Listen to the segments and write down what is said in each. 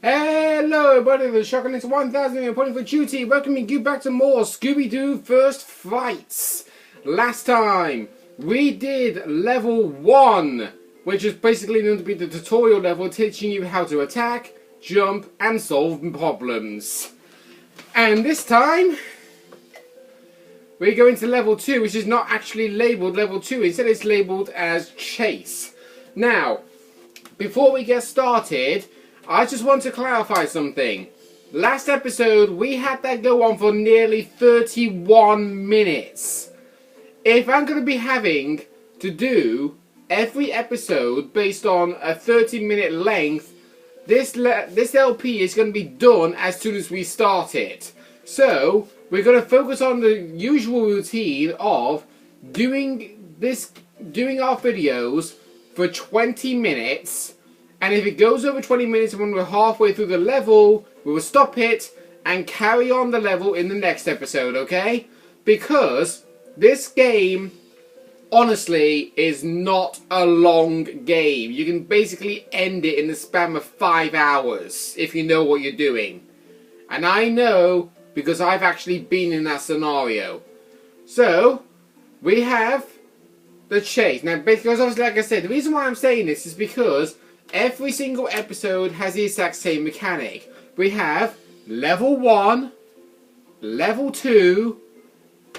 Hello everybody, the Shotgun 1000 reporting for duty, welcoming you back to more Scooby-Doo First Frights. Last time, we did level 1, which is basically going to be the tutorial level teaching you how to attack, jump, and solve problems. And this time, we're going to level 2, which is not actually labelled level 2, instead it's labelled as Chase. Now, before we get started, I just want to clarify something. Last episode, we had that go on for nearly 31 minutes. If I'm going to be having to do every episode based on a 30-minute length, this LP is going to be done as soon as we start it. So, we're going to focus on the usual routine of doing our videos for 20 minutes. And if it goes over 20 minutes when we're halfway through the level, we will stop it and carry on the level in the next episode, okay? Because this game, honestly, is not a long game. You can basically end it in the span of 5 hours if you know what you're doing. And I know because I've actually been in that scenario. So, we have the chase. Now, because obviously, like I said, the reason why I'm saying this is because every single episode has the exact same mechanic. We have level 1, level 2,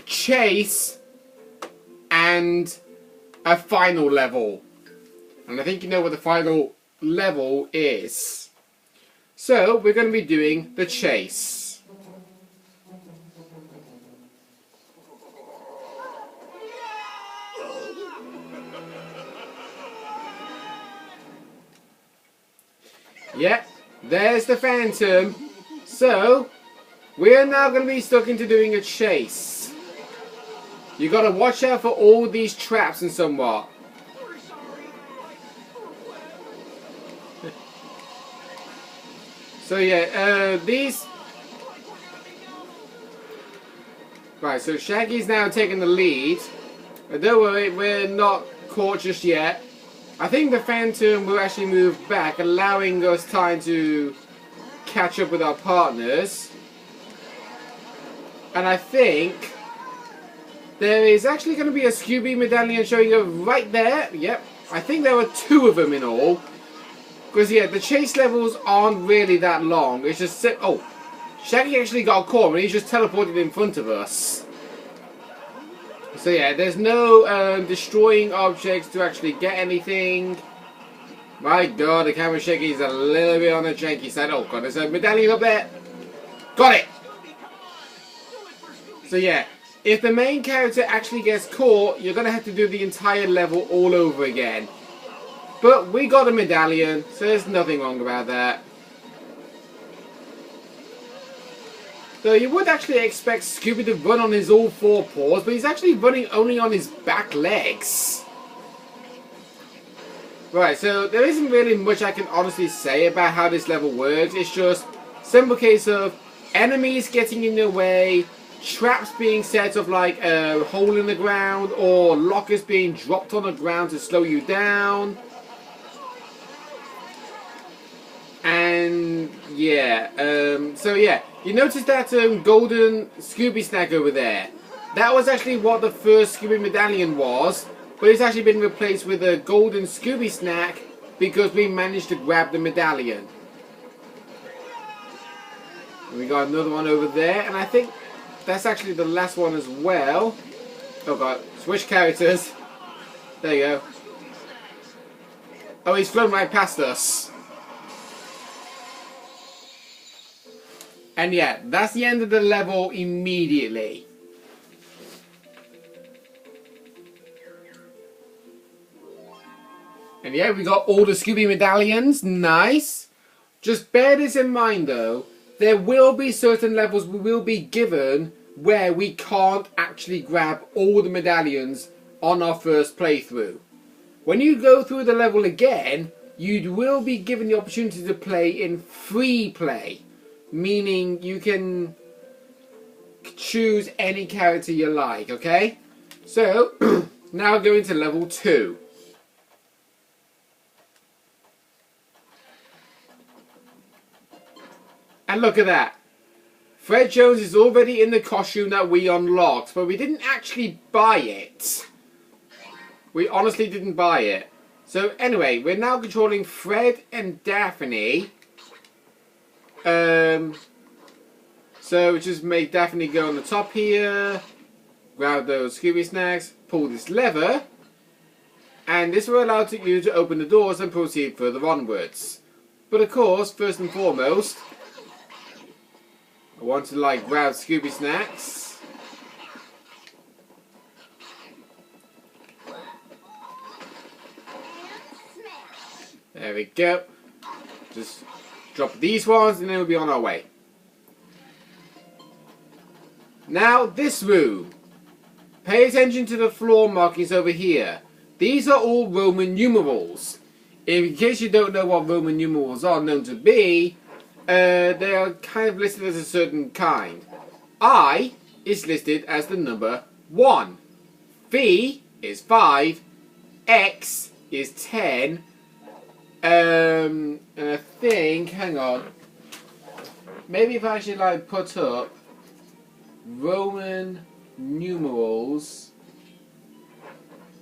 chase, and a final level. And I think you know what the final level is. So, we're going to be doing the chase. Yep, there's the Phantom. So, we're now going to be stuck into doing a chase. You got to watch out for all these traps and somewhat. So yeah, these... Right, so Shaggy's now taking the lead. Don't worry, we're not caught just yet. I think the Phantom will actually move back, allowing us time to catch up with our partners. And I think there is actually going to be a Scooby medallion showing up right there. Yep, I think there are 2 of them in all. Because yeah, the chase levels aren't really that long. It's just... Oh, Shaggy actually got caught and he just teleported in front of us. So yeah, there's no destroying objects to actually get anything. My god, the camera shaky is a little bit on the janky side. Oh god, there's a medallion up there. Got it! So yeah, if the main character actually gets caught, you're going to have to do the entire level all over again. But we got a medallion, so there's nothing wrong about that. So you would actually expect Scooby to run on his all 4 paws, but he's actually running only on his back legs. Right, so there isn't really much I can honestly say about how this level works. It's just a simple case of enemies getting in your way, traps being set up like a hole in the ground, or lockers being dropped on the ground to slow you down. And yeah, so yeah, you notice that golden Scooby snack over there. That was actually what the first Scooby medallion was, but it's actually been replaced with a golden Scooby snack because we managed to grab the medallion. And we got another one over there, and I think that's actually the last one as well. Oh god, switch characters. There you go. Oh, he's flown right past us. And yeah, that's the end of the level immediately. And yeah, we got all the Scooby medallions. Nice. Just bear this in mind though. There will be certain levels we will be given where we can't actually grab all the medallions on our first playthrough. When you go through the level again, you will be given the opportunity to play in free play. Meaning you can choose any character you like, okay? So, now going to level 2. And look at that. Fred Jones is already in the costume that we unlocked, but we didn't actually buy it. We honestly didn't buy it. So anyway, we're now controlling Fred and Daphne. So just make Daphne go on the top here. Grab those Scooby snacks. Pull this lever. And this will allow you to open the doors and proceed further onwards. But of course, first and foremost, I want to grab Scooby snacks. There we go. Just drop these ones and then we'll be on our way. Now this room. Pay attention to the floor markings over here. These are all Roman numerals. In case you don't know what Roman numerals are known to be, they are kind of listed as a certain kind. I is listed as the number 1. V is 5. X is 10. And I think, hang on. Maybe if I actually put up Roman numerals,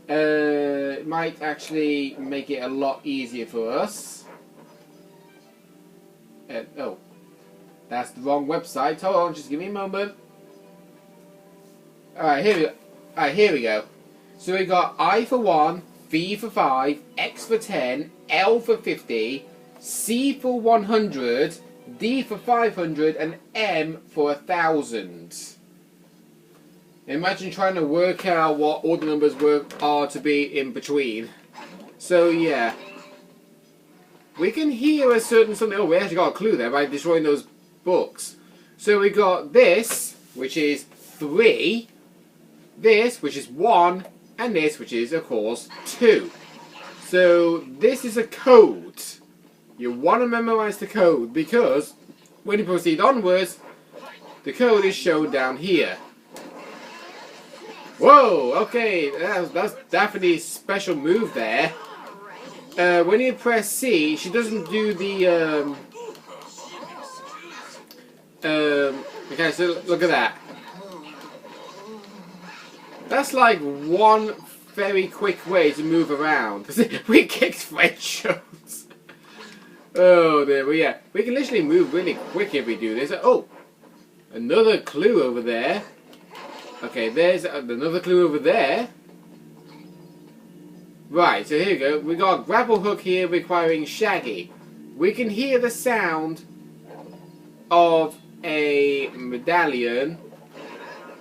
it might actually make it a lot easier for us. Oh, that's the wrong website. Hold on, just give me a moment. Alright, here we go. So we got I for 1, V for 5, X for 10, L for 50, C for 100, D for 500, and M for 1000. Imagine trying to work out what all the numbers are to be in between. So yeah. We can hear a certain something. Oh, we actually got a clue there by destroying those books. So we got this, which is 3, this, which is 1, and this, which is, of course, 2. So this is a code. You want to memorize the code because when you proceed onwards, the code is shown down here. Whoa, okay, that's Daphne's special move there. When you press C, she doesn't do the, okay, so look at that. That's like one very quick way to move around. We kicked Fred Jones. Oh dear, well yeah, we can literally move really quick if we do this. Oh, another clue over there. Okay, there's another clue over there. Right, so here we go. We got a grapple hook here requiring Shaggy. We can hear the sound of a medallion.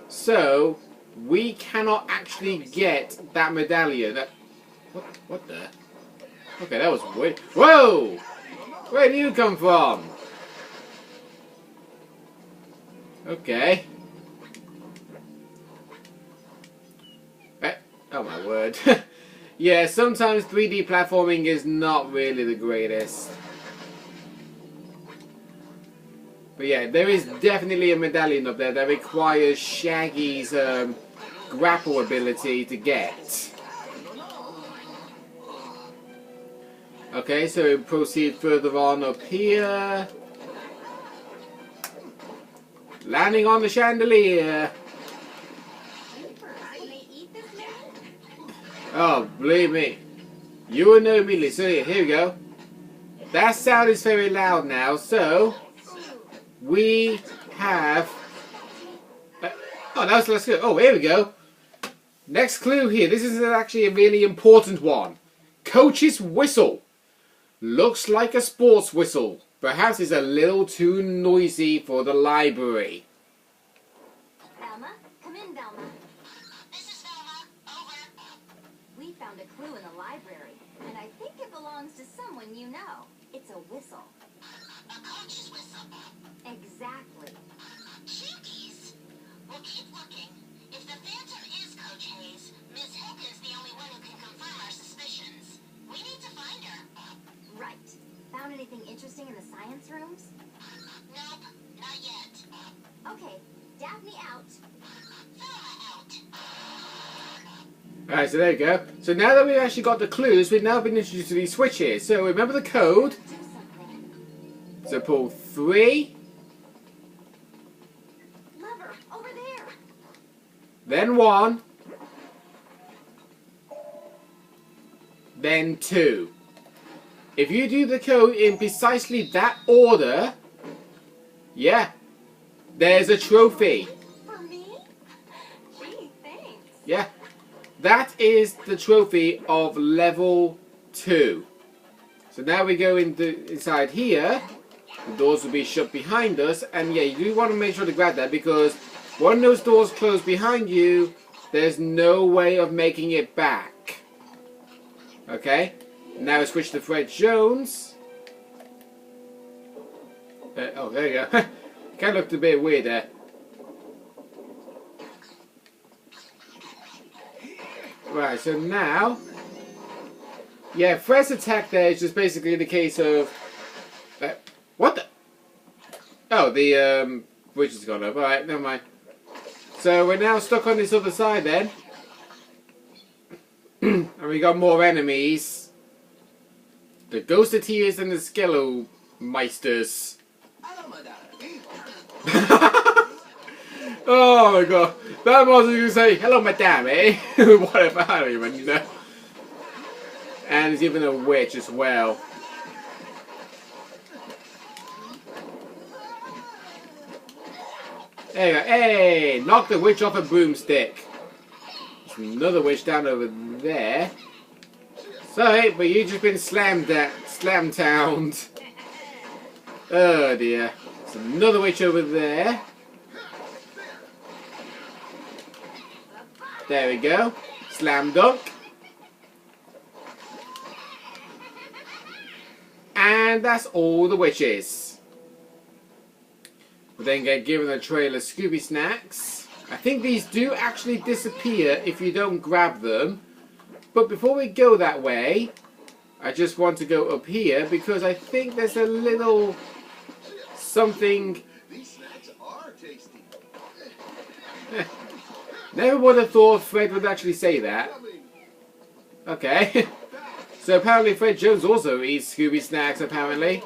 So we cannot actually get that medallion. What the? Okay, that was weird. Whoa! Where do you come from? Okay. Oh my word. Yeah, sometimes 3D platforming is not really the greatest. But yeah, there is definitely a medallion up there that requires Shaggy's grapple ability to get. Okay, so we proceed further on up here. Landing on the chandelier. Oh, believe me. You will know immediately. So here we go. That sound is very loud now, so we have... oh, that was let's go. Oh, here we go. Next clue here. This is actually a really important one. Coach's whistle. Looks like a sports whistle. Perhaps it's a little too noisy for the library. Velma? Come in, Velma. This is Velma. Over. We found a clue in the library, and I think it belongs to someone you know. It's a whistle. A coach's whistle. Exactly. Jinkies. We'll keep looking. If the Phantom is Coach Hayes, Miss Hilton's the only one who can confirm our suspicions. We need to find her. Right. Found anything interesting in the science rooms? Nope, not yet. Okay, Daphne out. Velma out. Alright, so there you go. So now that we've actually got the clues, we've now been introduced to these switches. So remember the code. So pull 3, then 1, then 2. If you do the code in precisely that order, yeah, there's a trophy. For me? Gee, thanks. Yeah, that is the trophy of level 2. So now we go inside here. The doors will be shut behind us, and yeah, you do want to make sure to grab that, because when those doors close behind you, there's no way of making it back. Okay, now we switch to Fred Jones. Oh, there you go. Kind of looked a bit weird there. Right, so now, yeah, Fred's attack there is just basically the case of... what the? Oh, the bridge has gone up. Alright, never mind. So we're now stuck on this other side then. And we got more enemies. The Ghosteteers and the Skello Meisters. Oh my god. That was going to say, hello madame, eh? Whatever, I don't even know. And there's even a witch as well. There you go. Hey! Knock the witch off a broomstick. There's another witch down over there. Sorry, but you've just been slam-towned. Oh dear. There's another witch over there. There we go. Slam dunk. And that's all the witches. We then get given a trail of Scooby snacks. I think these do actually disappear if you don't grab them. But before we go that way, I just want to go up here because I think there's a little something. These snacks are tasty. Never would have thought Fred would actually say that. Okay. So apparently Fred Jones also eats Scooby snacks, apparently.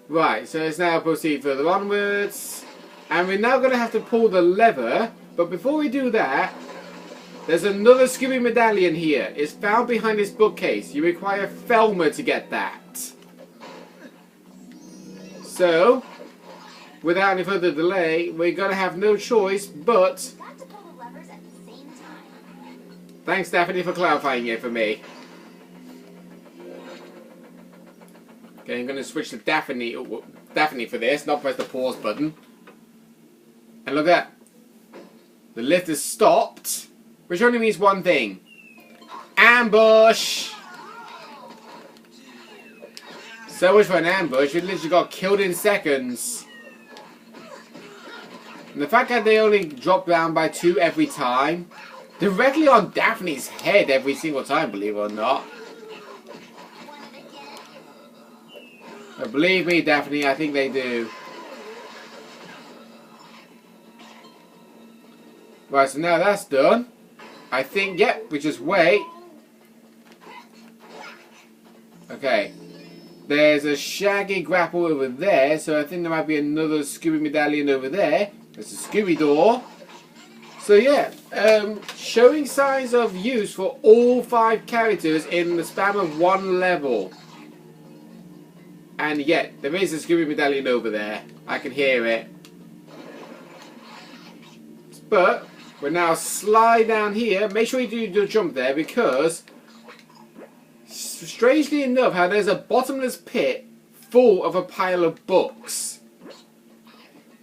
Right, so let's now proceed further onwards. And we're now going to have to pull the lever. But before we do that, there's another Scooby medallion here. It's found behind this bookcase. You require Felmer to get that. So, without any further delay, we're going to have no choice but... Got to pull the levers at the same time. Thanks, Daphne, for clarifying it for me. Okay, I'm going to switch to Daphne for this, not press the pause button. And look at that. The lift has stopped, which only means one thing. Ambush! So much for an ambush, we literally got killed in seconds. And the fact that they only drop down by 2 every time, directly on Daphne's head every single time, believe it or not. But believe me, Daphne, I think they do. Right, so now that's done. I think, yep, we just wait. Okay. There's a Shaggy grapple over there, so I think there might be another Scooby medallion over there. There's a Scooby door. So yeah, showing signs of use for all 5 characters in the span of 1 level. And yet, there is a Scooby medallion over there. I can hear it. But, we'll now slide down here. Make sure you do the jump there, because strangely enough, how there's a bottomless pit full of a pile of books.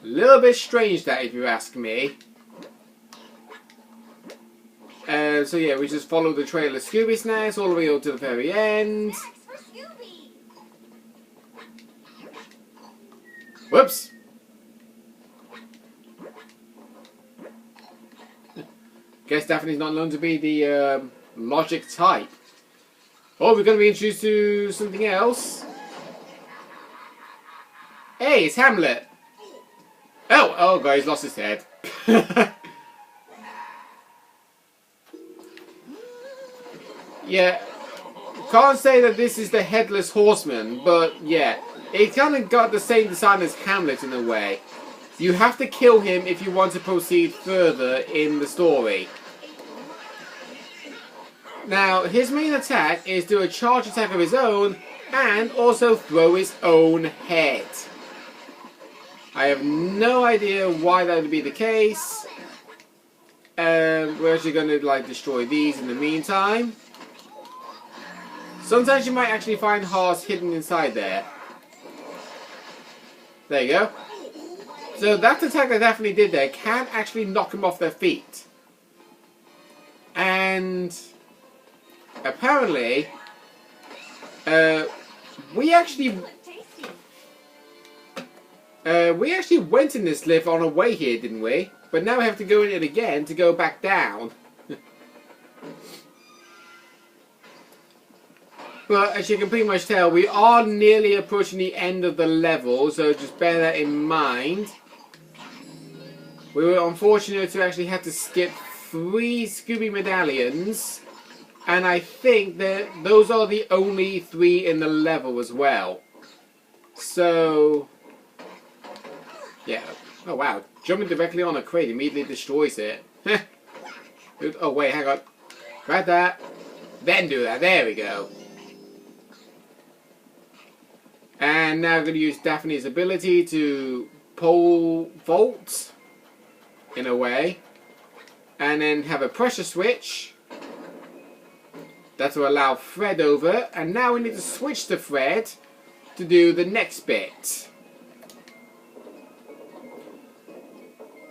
A little bit strange that, if you ask me. So yeah, we just follow the trail of Scooby snacks all the way up to the very end. Snacks for Scooby. Whoops! Guess Daphne's not known to be the logic type. Oh, we're going to be introduced to something else. Hey, it's Hamlet. Oh god, he's lost his head. Yeah, can't say that this is the Headless Horseman, but yeah, It kind of got the same design as Hamlet in a way. You have to kill him if you want to proceed further in the story. Now, his main attack is do a charge attack of his own and also throw his own head. I have no idea why that would be the case. We're actually going to like destroy these in the meantime. Sometimes you might actually find hearts hidden inside there. There you go. So that attack I definitely did there can actually knock them off their feet. And apparently, we actually went in this lift on our way here, didn't we? But now we have to go in it again to go back down. But as you can pretty much tell, we are nearly approaching the end of the level, so just bear that in mind. We were unfortunate to actually have to skip 3 Scooby medallions, and I think that those are the only 3 in the level as well. So, yeah. Oh wow, jumping directly on a crate immediately destroys it. Oh wait, hang on. Grab that, then do that. There we go. And now I'm going to use Daphne's ability to pole vault, in a way, and then have a pressure switch that will allow Fred over, and now we need to switch to Fred to do the next bit.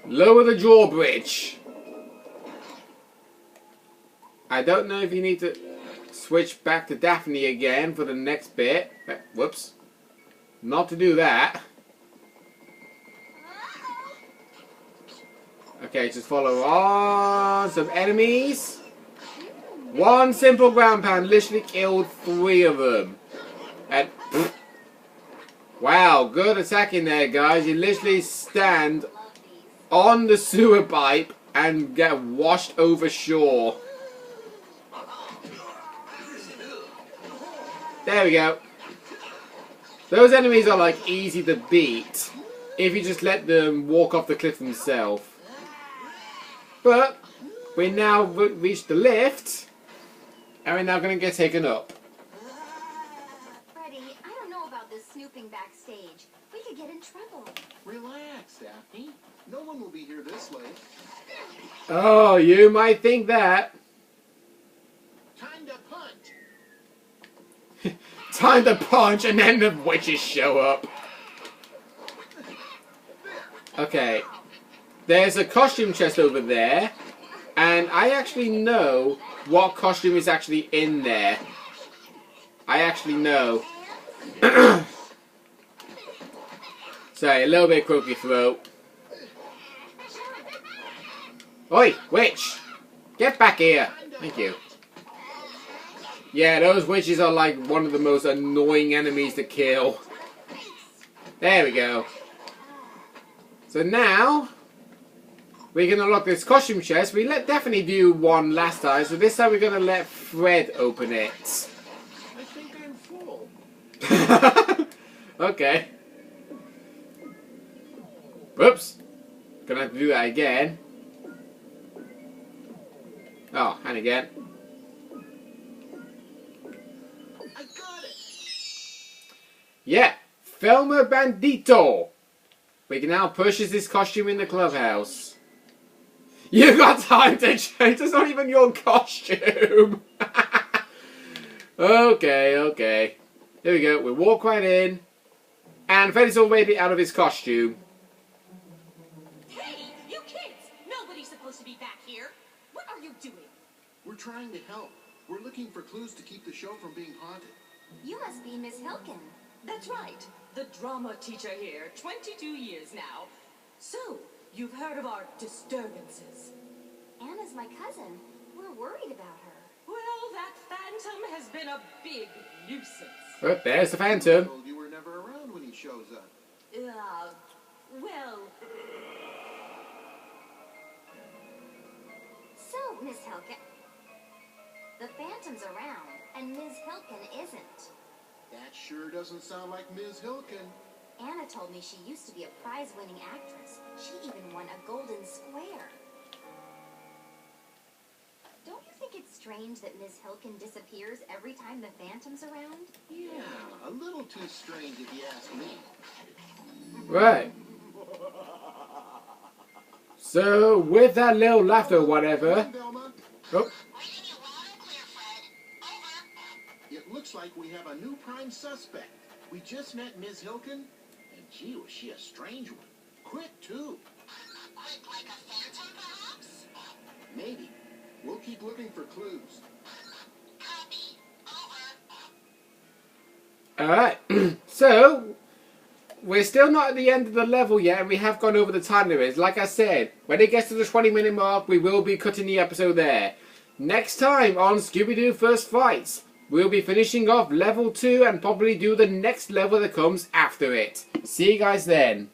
Lower the drawbridge. I don't know if you need to switch back to Daphne again for the next bit. Whoops. Not to do that. Okay, just follow on some enemies. One simple ground pound literally killed 3 of them. And wow, good attacking there, guys. You literally stand on the sewer pipe and get washed over shore. There we go. Those enemies are like easy to beat if you just let them walk off the cliff themselves. But we now reached the lift, and we're now going to get taken up. Freddy, I don't know about this snooping backstage. We could get in trouble. Relax, Daphne. No one will be here this late. Oh, you might think that. Time to punch. Time to punch, and then the witches show up. Okay. There's a costume chest over there, and I actually know what costume is actually in there. I actually know. Sorry, a little bit croaky throat. Oi, witch! Get back here! Thank you. Yeah, those witches are like one of the most annoying enemies to kill. There we go. So now we can unlock this costume chest. We let Daphne do one last time, so this time we're gonna let Fred open it. I think I'm full. Okay. Whoops. Gonna have to do that again. Oh, and again. I got it. Yeah, Felma Bandito. We can now purchase this costume in the clubhouse. You got time to change. It's not even your costume. Okay. Here we go. We walk right in, and Freddy's already out of his costume. Hey, you kids! Nobody's supposed to be back here. What are you doing? We're trying to help. We're looking for clues to keep the show from being haunted. You must be Miss Hilkin. That's right. The drama teacher here, 22 years now. So, you've heard of our disturbances. Anna's my cousin. We're worried about her. Well, that phantom has been a big nuisance. Oh, there's the Phantom. Told you were never around when he shows up. Well... So, Miss Hilkin, the Phantom's around, and Ms. Hilkin isn't. That sure doesn't sound like Ms. Hilkin. Anna told me she used to be a prize-winning actress. She even won a Golden Square. Don't you think it's strange that Ms. Hilkin disappears every time the Phantom's around? Yeah, a little too strange if you ask me. Right. So, with that little laughter or whatever... Velma. Oh, It looks like we have a new prime suspect. We just met Ms. Hilkin, and gee, was she a strange one. Quick, too. Like a phantom, perhaps? Maybe. We'll keep looking for clues. Copy. Over. alright. So, we're still not at the end of the level yet, and we have gone over the time limits. Like I said, when it gets to the 20-minute mark, we will be cutting the episode there. Next time on Scooby-Doo First Frights, we'll be finishing off level 2 and probably do the next level that comes after it. See you guys then.